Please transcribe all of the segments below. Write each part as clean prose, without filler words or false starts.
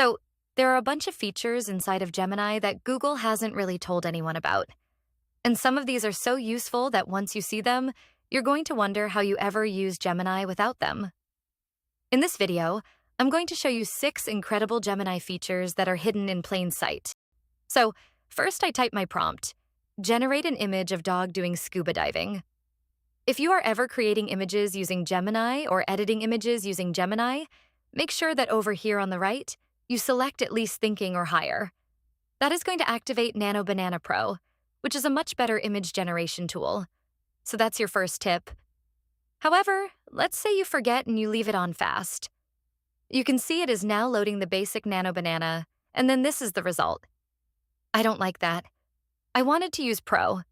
So, there are a bunch of features inside of Gemini that Google hasn't really told anyone about. And some of these are so useful that once you see them, you're going to wonder how you ever use Gemini without them. In this video, I'm going to show you 6 incredible Gemini features that are hidden in plain sight. So, first I type my prompt, generate an image of dog doing scuba diving. If you are ever creating images using Gemini or editing images using Gemini, make sure that over here on the right, you select at least thinking or higher. That is going to activate Nano Banana Pro, which is a much better image generation tool. So that's your first tip. However, let's say you forget and you leave it on fast. You can see it is now loading the basic Nano Banana, and then this is the result. I don't like that. I wanted to use Pro.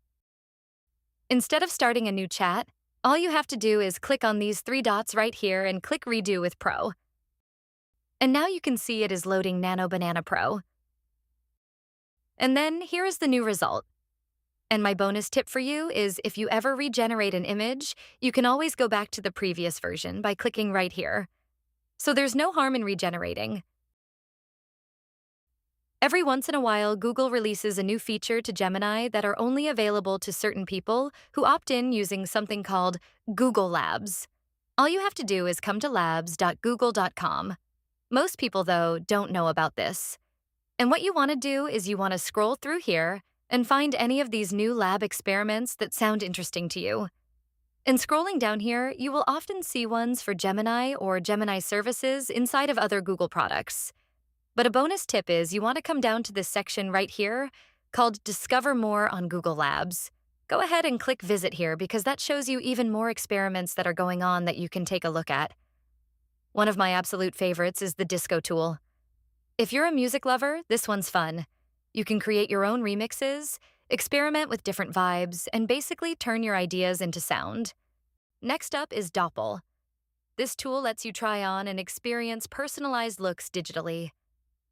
Instead of starting a new chat, all you have to do is click on these 3 dots right here and click Redo with Pro. And now you can see it is loading Nano Banana Pro. And then here is the new result. And my bonus tip for you is if you ever regenerate an image, you can always go back to the previous version by clicking right here. So there's no harm in regenerating. Every once in a while, Google releases a new feature to Gemini that are only available to certain people who opt in using something called Google Labs. All you have to do is come to labs.google.com. Most people, though, don't know about this. And what you want to do is you want to scroll through here and find any of these new lab experiments that sound interesting to you. And scrolling down here, you will often see ones for Gemini or Gemini services inside of other Google products. But a bonus tip is you want to come down to this section right here called Discover More on Google Labs. Go ahead and click Visit here because that shows you even more experiments that are going on that you can take a look at. One of my absolute favorites is the disco tool. If you're a music lover, this one's fun. You can create your own remixes, experiment with different vibes, and basically turn your ideas into sound. Next up is Doppel. This tool lets you try on and experience personalized looks digitally.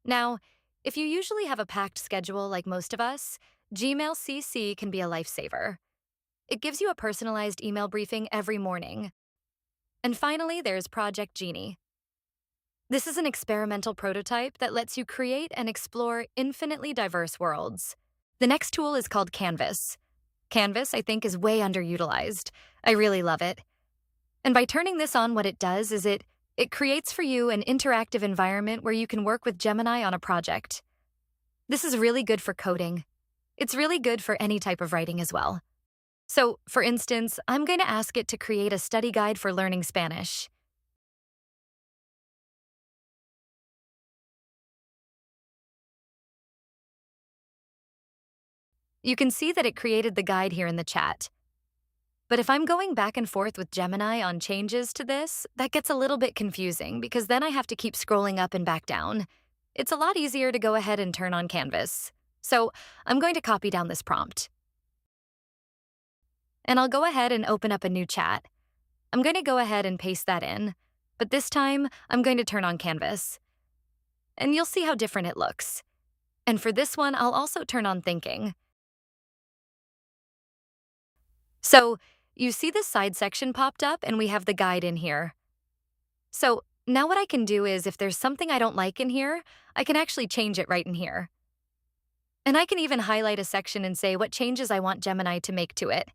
Now, if you usually have a packed schedule like most of us, Gmail CC can be a lifesaver. It gives you a personalized email briefing every morning. And finally, there's Project Genie. This is an experimental prototype that lets you create and explore infinitely diverse worlds. The next tool is called Canvas. Canvas, I think, is way underutilized. I really love it. And by turning this on, what it does is it creates for you an interactive environment where you can work with Gemini on a project. This is really good for coding. It's really good for any type of writing as well. So, for instance, I'm going to ask it to create a study guide for learning Spanish. You can see that it created the guide here in the chat. But if I'm going back and forth with Gemini on changes to this, that gets a little bit confusing because then I have to keep scrolling up and back down. It's a lot easier to go ahead and turn on Canvas. So I'm going to copy down this prompt. And I'll go ahead and open up a new chat. I'm going to go ahead and paste that in, but this time I'm going to turn on Canvas. And you'll see how different it looks. And for this one, I'll also turn on thinking. So you see this side section popped up and we have the guide in here. So now what I can do is if there's something I don't like in here, I can actually change it right in here. And I can even highlight a section and say what changes I want Gemini to make to it.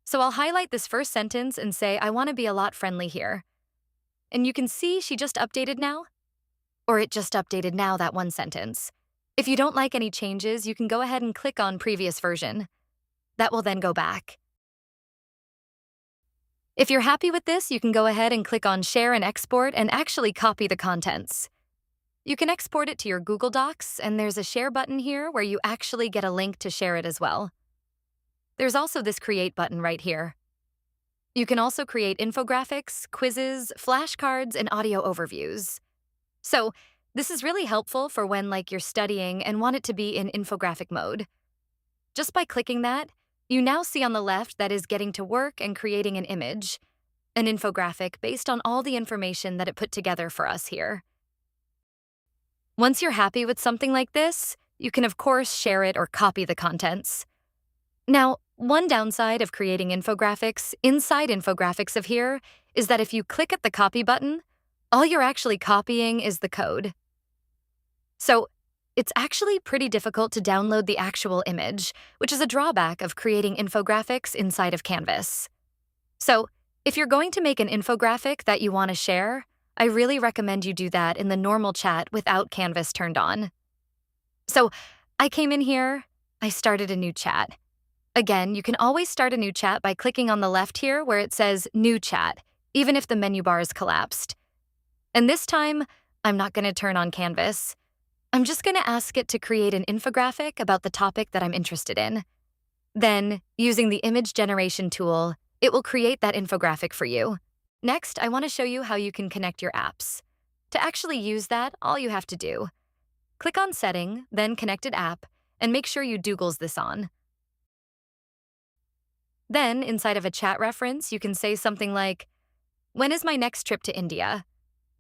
So I'll highlight this first sentence and say I want to be a lot friendly here. And you can see she just updated now, or it just updated now, that one sentence. If you don't like any changes, you can go ahead and click on previous version. That will then go back. If you're happy with this, you can go ahead and click on Share and Export and actually copy the contents. You can export it to your Google Docs, and there's a Share button here where you actually get a link to share it as well. There's also this Create button right here. You can also create infographics, quizzes, flashcards, and audio overviews. So this is really helpful for when you're studying and want it to be in infographic mode. Just by clicking that, you now see on the left that is getting to work and creating an image, an infographic based on all the information that it put together for us here. Once you're happy with something like this, you can of course share it or copy the contents. Now, one downside of creating infographics inside infographics of here is that if you click at the copy button, all you're actually copying is the code. So, it's actually pretty difficult to download the actual image, which is a drawback of creating infographics inside of Canvas. So, if you're going to make an infographic that you want to share, I really recommend you do that in the normal chat without Canvas turned on. So, I came in here, I started a new chat. Again, you can always start a new chat by clicking on the left here where it says New Chat, even if the menu bar is collapsed. And this time, I'm not going to turn on Canvas. I'm just going to ask it to create an infographic about the topic that I'm interested in. Then, using the image generation tool, it will create that infographic for you. Next, I want to show you how you can connect your apps. To actually use that, all you have to do: click on Setting, then Connected App, and make sure you doogles this on. Then, inside of a chat reference, you can say something like, "When is my next trip to India?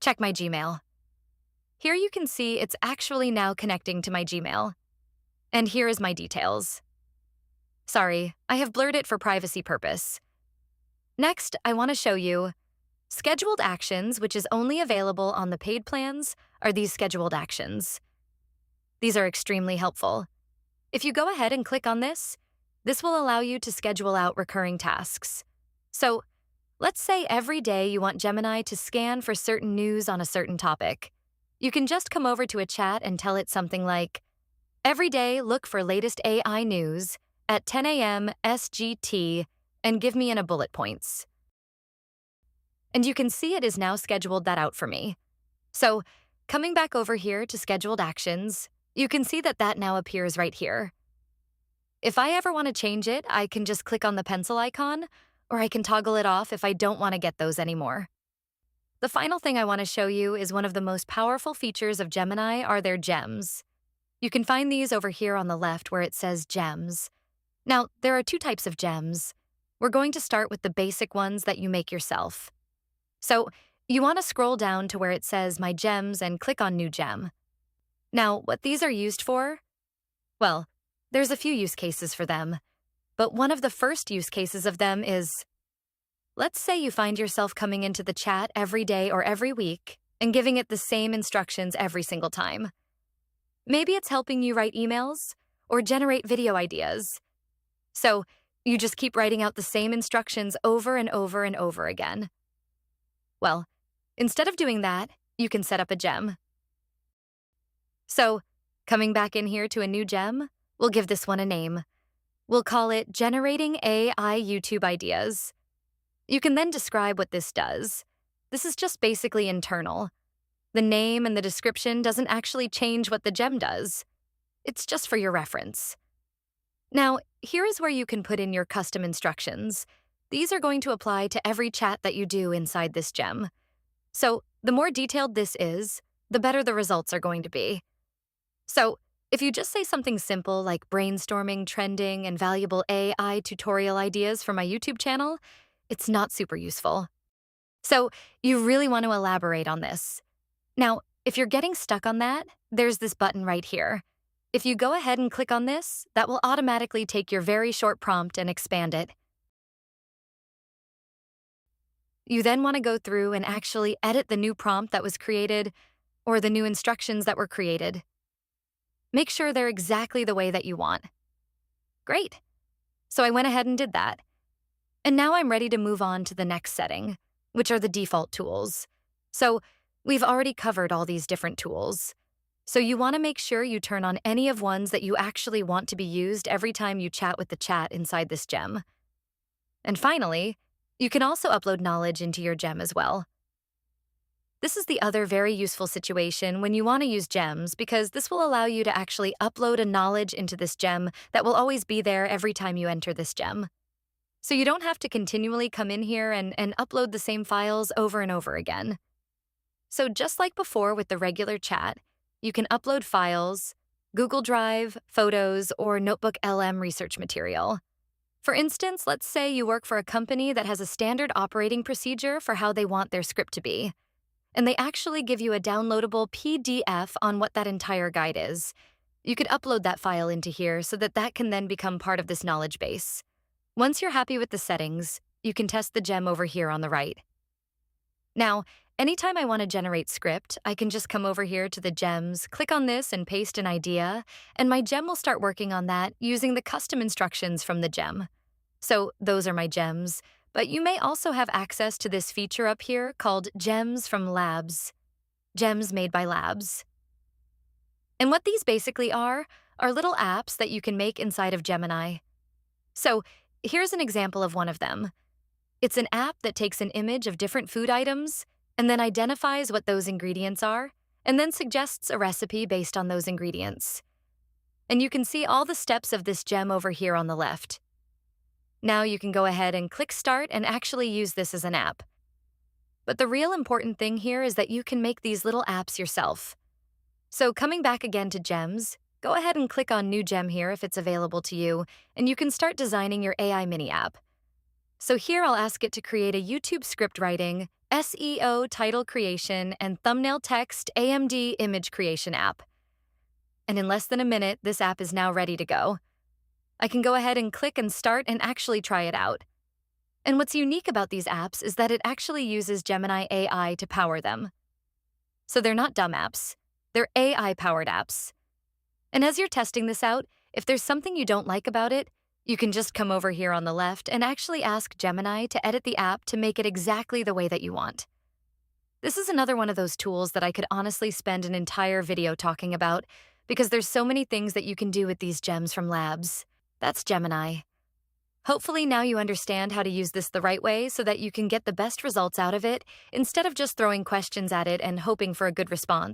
Check my Gmail." Here you can see it's actually now connecting to my Gmail. And here is my details. Sorry, I have blurred it for privacy purpose. Next, I want to show you scheduled actions, which is only available on the paid plans, are these scheduled actions. These are extremely helpful. If you go ahead and click on this will allow you to schedule out recurring tasks. So, let's say every day you want Gemini to scan for certain news on a certain topic. You can just come over to a chat and tell it something like, "Every day look for latest AI news at 10 a.m. SGT and give me in a bullet points." And you can see it is now scheduled that out for me. So, coming back over here to scheduled actions, you can see that now appears right here. If I ever want to change it, I can just click on the pencil icon, or I can toggle it off if I don't want to get those anymore. The final thing I want to show you is one of the most powerful features of Gemini are their gems. You can find these over here on the left where it says gems. Now, there are two types of gems. We're going to start with the basic ones that you make yourself. So, you want to scroll down to where it says My Gems and click on New Gem. Now, what these are used for? Well, there's a few use cases for them, but one of the first use cases of them is, let's say you find yourself coming into the chat every day or every week and giving it the same instructions every single time. Maybe it's helping you write emails or generate video ideas. So, you just keep writing out the same instructions over and over and over again. Well, instead of doing that, you can set up a gem. So, coming back in here to a new gem, we'll give this one a name. We'll call it Generating AI YouTube Ideas. You can then describe what this does. This is just basically internal. The name and the description doesn't actually change what the gem does. It's just for your reference. Now, here is where you can put in your custom instructions. These are going to apply to every chat that you do inside this gem. So, the more detailed this is, the better the results are going to be. So, if you just say something simple like brainstorming, trending, and valuable AI tutorial ideas for my YouTube channel, it's not super useful. So, you really want to elaborate on this. Now, if you're getting stuck on that, there's this button right here. If you go ahead and click on this, that will automatically take your very short prompt and expand it. You then want to go through and actually edit the new prompt that was created or the new instructions that were created. Make sure they're exactly the way that you want. Great. So I went ahead and did that. And now I'm ready to move on to the next setting, which are the default tools. So we've already covered all these different tools. So you want to make sure you turn on any of ones that you actually want to be used every time you chat with the chat inside this gem. And finally, you can also upload knowledge into your gem as well. This is the other very useful situation when you want to use gems, because this will allow you to actually upload a knowledge into this gem that will always be there every time you enter this gem. So you don't have to continually come in here and upload the same files over and over again. So just like before with the regular chat, you can upload files, Google Drive, photos, or Notebook LM research material. For instance, let's say you work for a company that has a standard operating procedure for how they want their script to be, and they actually give you a downloadable PDF on what that entire guide is. You could upload that file into here so that can then become part of this knowledge base. Once you're happy with the settings, you can test the gem over here on the right. Now, Anytime I want to generate script, I can just come over here to the gems, click on this and paste an idea, and my gem will start working on that using the custom instructions from the gem. So those are my gems, but you may also have access to this feature up here called Gems from Labs, Gems made by Labs. And what these basically are little apps that you can make inside of Gemini. So here's an example of one of them. It's an app that takes an image of different food items and then identifies what those ingredients are, and then suggests a recipe based on those ingredients. And you can see all the steps of this gem over here on the left. Now you can go ahead and click Start and actually use this as an app. But the real important thing here is that you can make these little apps yourself. So coming back again to gems, go ahead and click on New Gem here if it's available to you, and you can start designing your AI mini app. So here I'll ask it to create a YouTube script writing, SEO title creation, and thumbnail text AMD image creation app. And in less than a minute, this app is now ready to go. I can go ahead and click and start and actually try it out. And what's unique about these apps is that it actually uses Gemini AI to power them. So they're not dumb apps, they're AI-powered apps. And as you're testing this out, if there's something you don't like about it, you can just come over here on the left and actually ask Gemini to edit the app to make it exactly the way that you want. This is another one of those tools that I could honestly spend an entire video talking about because there's so many things that you can do with these gems from Labs. That's Gemini. Hopefully now you understand how to use this the right way so that you can get the best results out of it instead of just throwing questions at it and hoping for a good response.